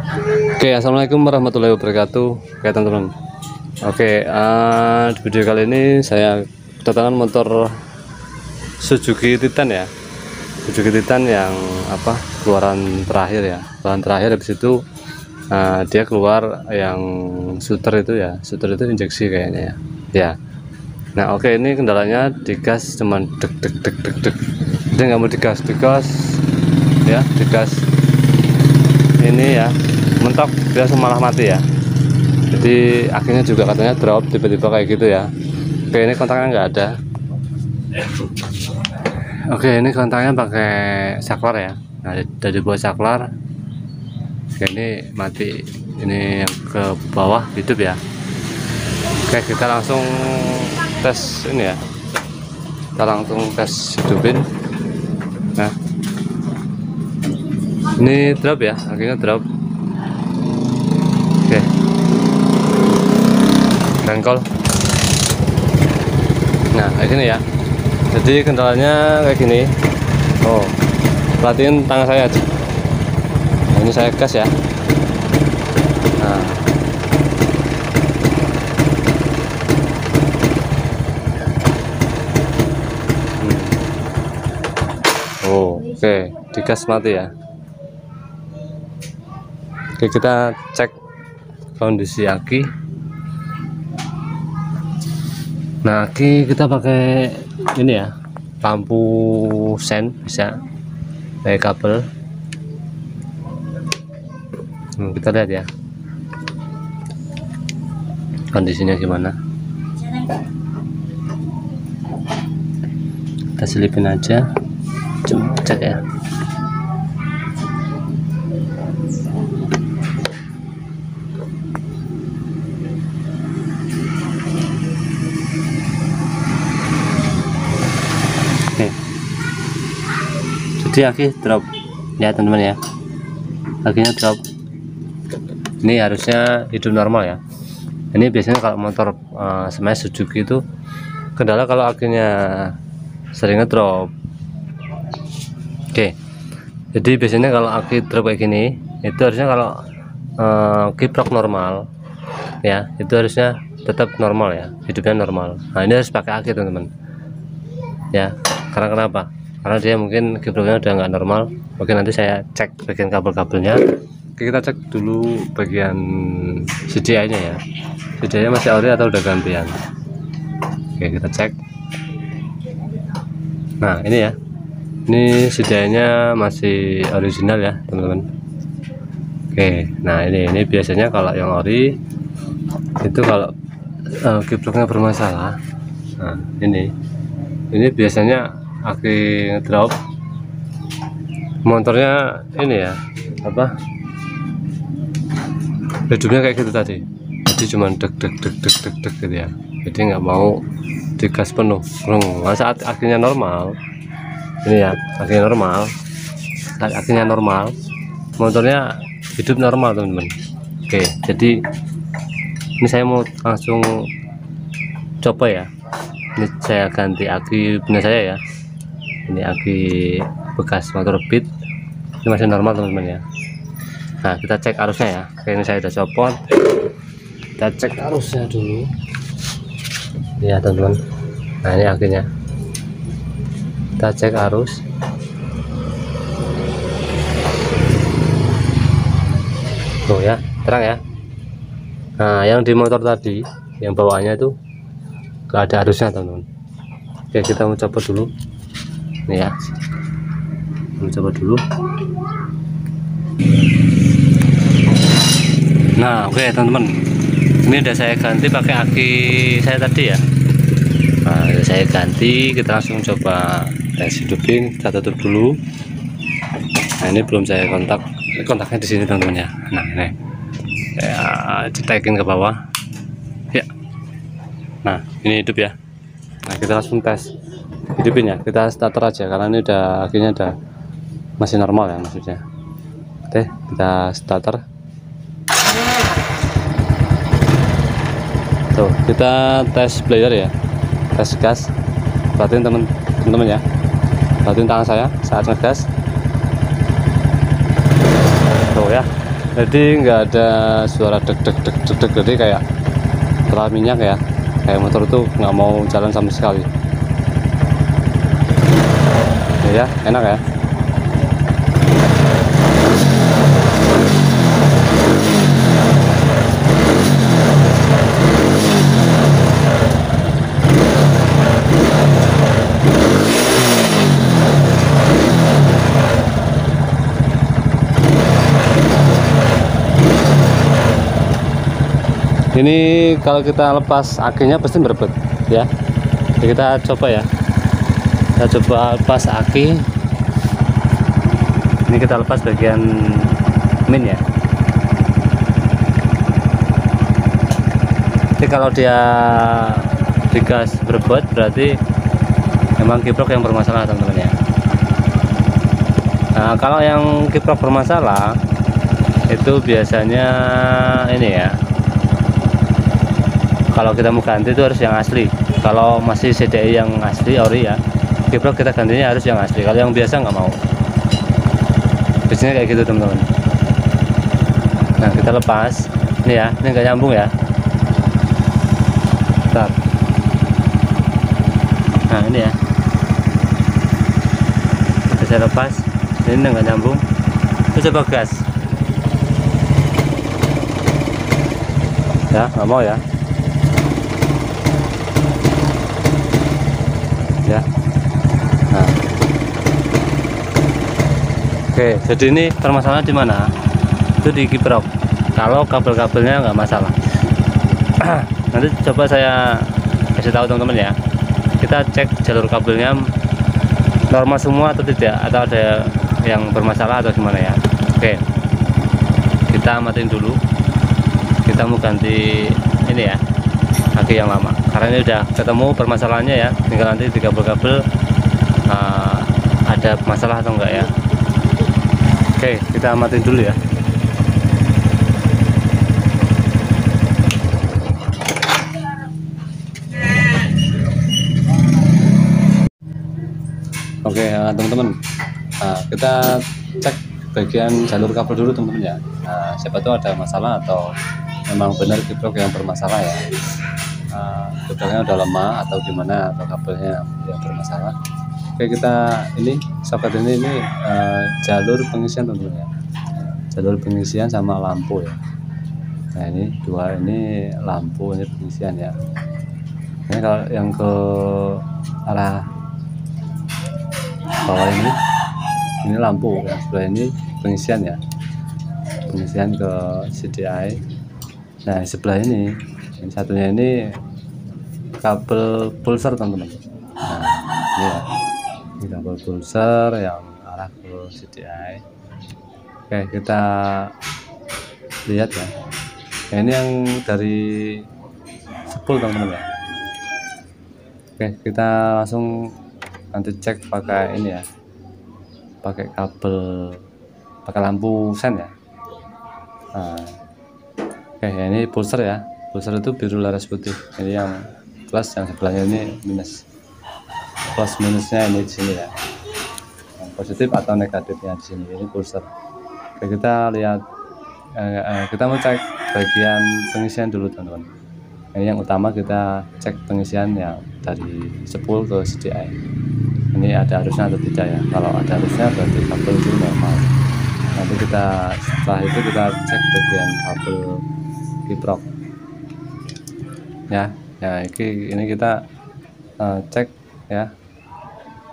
Oke, assalamualaikum warahmatullahi wabarakatuh. Oke teman-teman. Oke, di video kali ini saya kedatangan motor Suzuki Titan ya. Suzuki Titan yang keluaran terakhir ya. Keluaran terakhir habis itu dia keluar yang shooter itu ya. Shooter itu injeksi kayaknya ya. Ya. Nah, oke, ini kendalanya digas cuman deg deg deg deg deg. Dia nggak mau digas ya, digas ini ya, mentok dia malah mati ya. Jadi akhirnya juga katanya drop tiba-tiba kayak gitu ya. Oke, ini kontaknya nggak ada. Oke, ini kontaknya pakai saklar ya. Nah, dari bawah saklar. Oke, ini mati. Ini yang ke bawah hidup ya. Oke, kita langsung tes ini ya. Kita langsung tes hidupin. Nah, ini drop ya, akhirnya drop. Oke, rengkol. Nah, kayak gini ya. Jadi kendalanya kayak gini. Oh, perhatiin tangan saya aja. Nah, ini saya gas ya. Nah, oke, digas mati ya. Oke, kita cek kondisi aki. Nah, aki kita pakai ini ya, lampu sen bisa pakai kabel. Kita lihat ya kondisinya gimana. Kita selipin aja, coba cek ya. Jadi aki drop ya teman-teman ya, akinya drop. Ini harusnya hidup normal ya. Ini biasanya kalau motor smash Suzuki itu kendala kalau akinya sering ngedrop. Oke, jadi biasanya kalau aki drop kayak gini itu harusnya kalau kiprok normal ya, itu harusnya tetap normal ya, hidupnya normal. Nah, ini harus pakai aki teman-teman ya. Karena kenapa? Karena dia mungkin kiproknya udah nggak normal. Oke, nanti saya cek bagian kabel-kabelnya. Oke, kita cek dulu bagian CDI nya ya. CDI nya masih ori atau udah gantian. Oke, kita cek. Nah, ini ya, ini CDI nya masih original ya teman-teman. Oke, nah ini biasanya kalau yang ori itu kalau kiproknya bermasalah. Nah, ini biasanya aki ngedrop, motornya ini ya hidupnya kayak gitu tadi. Jadi cuman deg deg deg deg deg deg gitu ya. Jadi nggak mau digas penuh. Nah, saat akinya normal, ini ya, akinya normal, saat akinya normal, motornya hidup normal teman-teman. Oke, jadi ini saya mau langsung coba ya. Ini saya ganti aki punya saya ya. Ini aki bekas motor Beat, ini masih normal teman-teman ya. Nah, kita cek arusnya ya. Oke, ini saya udah copot. Kita cek arusnya dulu ya teman-teman. Nah, ini akinya, kita cek arus. Tuh ya, terang ya. Nah, yang di motor tadi yang bawaannya itu gak ada arusnya teman-teman. Oke, kita mau coba dulu nih ya, mencoba dulu. Nah, oke teman-teman, ini udah saya ganti pakai aki saya tadi ya. Nah, udah saya ganti, kita langsung coba tes hidupin. Kita tutup dulu. Nah, ini belum saya kontaknya di sini teman-teman ya. Nah, ini saya cetekin ke bawah ya. Nah, ini hidup ya. Nah, kita langsung tes hidupin ya. Kita starter aja karena ini udah akhirnya udah masih normal ya maksudnya. Oke, kita starter. Tuh, kita tes player ya, tes gas. Perhatiin teman-teman ya, perhatiin tangan saya saat ngegas. Tuh ya, jadi nggak ada suara deg deg deg deg deg, jadi kayak telah minyak ya, kayak motor tuh nggak mau jalan sama sekali ya, enak ya. Ini kalau kita lepas akinya pasti berebut ya. Jadi kita coba ya. Kita coba lepas aki. Ini kita lepas bagian min ya. Jadi kalau dia digas berebut berarti memang kiprok yang bermasalah teman-teman ya. Nah, kalau yang kiprok bermasalah itu biasanya ini ya. Kalau kita mau ganti itu harus yang asli. Kalau masih CDI yang asli ori ya, kiprok kita gantinya harus yang asli. Kalau yang biasa nggak mau. Biasanya kayak gitu teman-teman. Nah kita lepas. Ini ya, ini nggak nyambung ya. Bentar. Nah ini ya. Kita saya lepas. Ini nggak nyambung. Kita coba gas. Ya nggak mau ya. Ya. Nah. Oke, jadi ini permasalahan di mana? Itu di kiprok. Kalau kabel-kabelnya nggak masalah. Nanti coba saya kasih tahu teman-teman ya. Kita cek jalur kabelnya normal semua atau tidak, atau ada yang bermasalah atau gimana ya. Oke. Kita matiin dulu. Kita mau ganti ini ya, aki yang lama. Karena ini udah ketemu permasalahannya ya, tinggal nanti di kabel-kabel ada masalah atau enggak ya. Oke, kita matiin dulu ya. Oke teman-teman, kita cek bagian jalur kabel dulu teman-teman ya. Siapa tahu ada masalah atau memang benar kiprok yang bermasalah ya. Kiproknya udah lama atau gimana, atau kabelnya yang bermasalah. Oke, kita ini soket ini jalur pengisian teman-teman ya, jalur pengisian sama lampu ya. Nah ini dua, ini lampu, ini pengisian ya. Ini kalau yang ke arah bawah ini lampu ya, sebelah ini pengisian ya, pengisian ke CDI. Nah sebelah ini satunya ini kabel pulser teman-teman. Nah ini ya, ini kabel pulser yang arah ke CDI. Oke, kita lihat ya. Nah, ini yang dari spool teman-teman ya. Oke, kita langsung nanti cek pakai ini ya, pakai kabel, pakai lampu sen ya. Nah, oke, ini pulser ya. Pulser itu biru laras putih. Ini yang plus, yang sebelahnya ini minus. Plus minusnya ini di sini ya. Yang positif atau negatifnya di sini. Ini pulser. Oke, kita lihat. Kita mau cek bagian pengisian dulu teman-teman. Ini yang utama, kita cek pengisian yang dari spool ke CDI. Ini ada arusnya atau tidak ya. Kalau ada arusnya berarti kabel itu normal. Nanti kita setelah itu kita cek bagian kabel kiprok ya. Nah ini kita cek ya.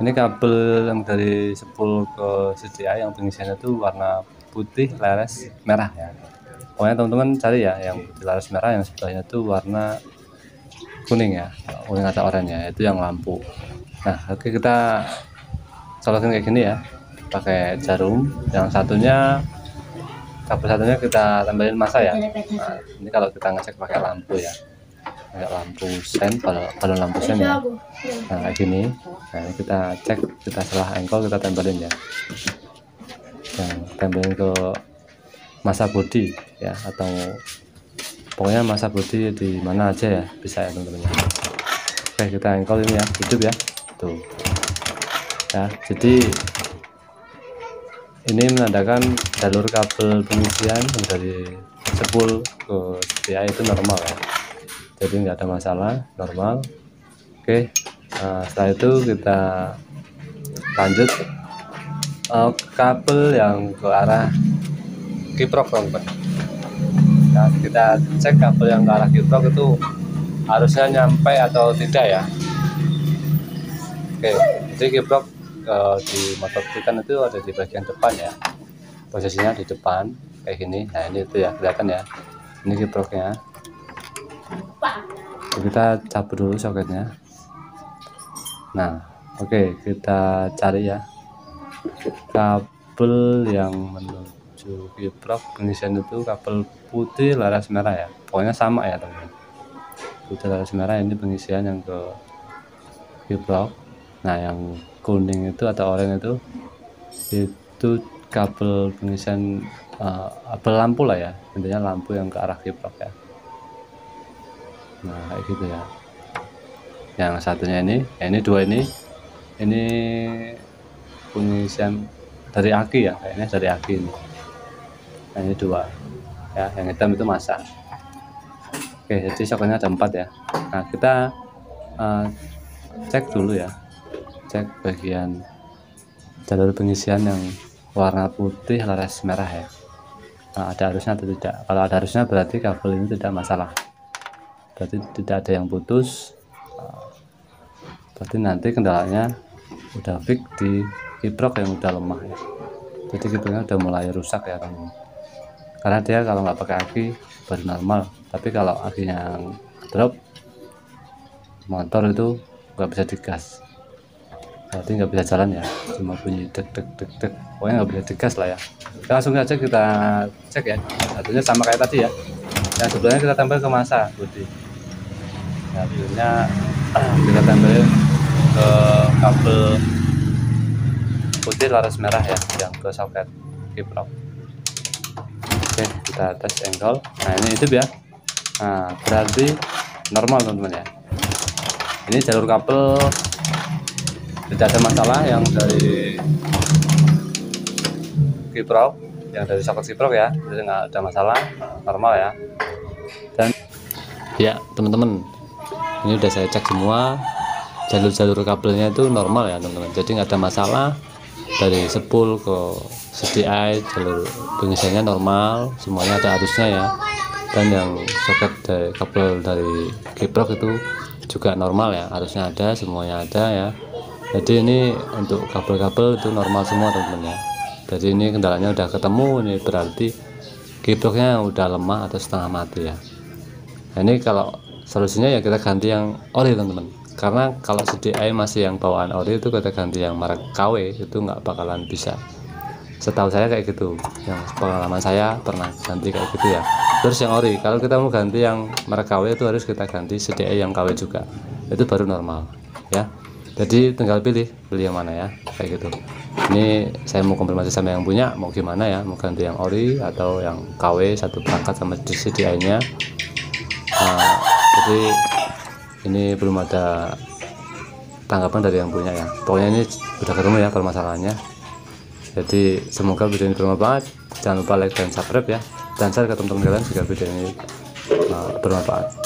Ini kabel yang dari spool ke CDI yang pengisiannya itu warna putih laras merah ya. Pokoknya teman-teman cari ya yang putih laras merah, yang sebelahnya itu warna kuning ya, kuning atau oranye ya, itu yang lampu. Nah oke, kita colokin kayak gini ya, pakai jarum. Yang satunya, kabel satunya kita tempelin masa ya. Nah, ini kalau kita ngecek pakai lampu ya, pakai lampu sen, kalau lampu sen ya. Nah kayak gini. Nah ini kita cek, kita setelah engkol kita tempelin ya, yang tempelin ke masa bodi ya, atau pokoknya masa bodi di mana aja ya, bisa ya teman-teman. Oke, kita engkol ini ya, hidup ya tuh ya. Jadi ini menandakan jalur kabel pengisian dari spool ke SDI itu normal ya, jadi nggak ada masalah, normal. Oke, setelah itu kita lanjut kabel yang ke arah kiprok teman-teman. Nah, kita cek kabel yang ke arah kiprok itu harusnya nyampe atau tidak ya. Oke, jadi kiprok di motor Titan itu ada di bagian depan ya, posisinya di depan kayak gini. Nah ini itu ya, kelihatan ya, ini kiproknya. Jadi kita cabut dulu soketnya. Nah oke, kita cari ya kabel yang menuju kiprok pengisian itu, kabel putih laras merah ya, pokoknya sama ya teman-teman, putih laras merah ini pengisian yang ke kiprok. Nah yang kuning itu atau oranye itu kabel pengisian kabel lampu lah ya, intinya lampu yang ke arah kiprok ya. Nah kayak gitu ya. Yang satunya ini, ya ini dua ini pengisian dari aki ya, kayaknya dari aki ini. Nah ini dua ya, yang hitam itu masa. Oke, jadi soketnya ada 4 ya. Nah kita cek dulu ya, cek bagian jalur pengisian yang warna putih laras merah ya. Nah, ada arusnya atau tidak? Kalau ada arusnya berarti kabel ini tidak masalah, berarti tidak ada yang putus. Berarti nanti kendalanya udah fix di kiprok yang udah lemah ya, jadi kiproknya udah mulai rusak ya teman-teman. Karena dia kalau nggak pakai aki baru normal, tapi kalau akinya yang drop motor itu nggak bisa digas, berarti nggak bisa jalan ya, cuma bunyi dek dek dek dek, pokoknya nggak bisa digas lah ya. Kita langsung saja kita cek ya, satunya sama kayak tadi ya, yang sebelumnya kita tempel ke masa putih, nah akhirnya kita tempel ke kabel putih laras merah ya, yang ke soket kiprok. Oke, kita tes angle. Nah ini itu ya, nah berarti normal teman-teman ya. Ini jalur kabel tidak ada masalah, yang dari kiprok, yang dari soket kiprok ya, jadi nggak ada masalah, normal ya. Dan ya teman-teman, ini udah saya cek semua jalur-jalur kabelnya itu normal ya teman-teman, jadi nggak ada masalah. Dari spool ke SDI jalur pengisiannya normal, semuanya ada arusnya ya. Dan yang soket dari kabel dari kiprok itu juga normal ya, arusnya ada, semuanya ada ya. Jadi ini untuk kabel-kabel itu normal semua teman-teman ya. Jadi ini kendalanya udah ketemu, ini berarti kiproknya udah lemah atau setengah mati ya. Nah ini kalau solusinya ya kita ganti yang ori teman-teman, karena kalau CDI masih yang bawaan ori itu kita ganti yang merek KW itu nggak bakalan bisa, setahu saya kayak gitu, yang pengalaman saya pernah ganti kayak gitu ya. Terus yang ori, kalau kita mau ganti yang merek KW itu harus kita ganti CDI yang KW juga, itu baru normal ya. Jadi tinggal pilih yang mana ya, kayak gitu. Ini saya mau konfirmasi sama yang punya mau gimana ya, mau ganti yang ori atau yang KW satu perangkat sama CDI nya. Jadi ini belum ada tanggapan dari yang punya ya, pokoknya ini udah ketemu ya permasalahannya. Jadi semoga video ini bermanfaat, jangan lupa like dan subscribe ya, dan share ke teman-teman kalian jika video ini bermanfaat.